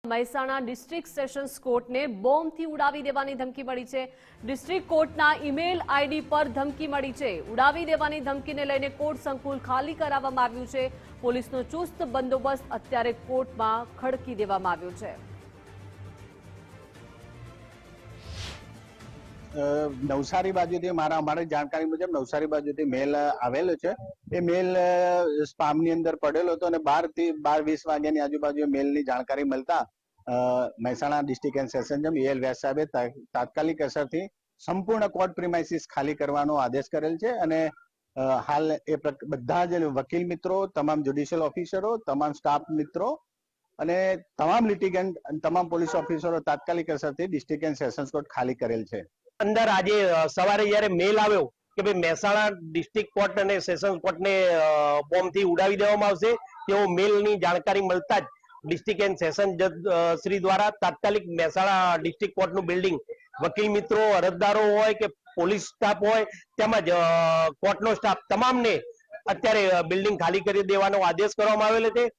Mehsana district sessions કોર્ટને બોમ્બથી ઉડાવી દેવાની ધમકી મળી છે। ડિસ્ટ્રિક્ટ કોર્ટના ઈમેલ આઈડી પર ધમકી મળી છે। ઉડાવી દેવાની ધમકીને લઈને કોર્ટ સંકુલ ખાલી કરાવવામાં આવ્યું છે। પોલીસનો ચુસ્ત બંદોબસ્ત અત્યારે કોર્ટમાં ખડકી દેવામાં આવ્યો છે। નવસારી બાજુથી અમારી જાણકારી મુજબ નવસારી બાજુથી મેલ આવેલો છે। એ મેલ સ્પામની અંદર પડેલો હતો અને 12:20 વાગ્યાની આજુબાજુ મેલની જાણકારી મળતા મહેસાણા ડિસ્ટ્રિક્ટ એન્ડ સેશન જજ EL વ્યાસ સાહેબે તાત્કાલિક અસરથી સંપૂર્ણ કોર્ટ પ્રિમાઇસીસ ખાલી કરવાનો આદેશ કરેલ છે અને હાલ એ બધા જ વકીલ મિત્રો, તમામ જ્યુડિશિયલ ઓફિસરો, તમામ સ્ટાફ મિત્રો અને તમામ લિટિગન્ટ અને તમામ પોલીસ ઓફિસરો તાત્કાલિક અસરથી ડિસ્ટ્રિક્ટ એન્ડ સેશન્સ કોર્ટ ખાલી કરેલ છે। અંદર આજે સવારે જ્યારે મેલ આવ્યો કે ભાઈ મહેસાણા ડિસ્ટ્રિક્ટ કોર્ટ અને સેશન્સ કોર્ટને બોમ્બથી ઉડાવી દેવામાં આવશે, તેવો મેલની જાણકારી મળતા જ ડિસ્ટ્રિક્ટ એન્ડ સેશન જજ શ્રી દ્વારા તાત્કાલિક મહેસાણા ડિસ્ટ્રિક્ટ કોર્ટનું બિલ્ડિંગ વકીલ મિત્રો, અરજદારો હોય કે પોલીસ સ્ટાફ હોય તેમજ કોર્ટનો સ્ટાફ તમામને અત્યારે બિલ્ડિંગ ખાલી કરી દેવાનો આદેશ કરવામાં આવેલો છે।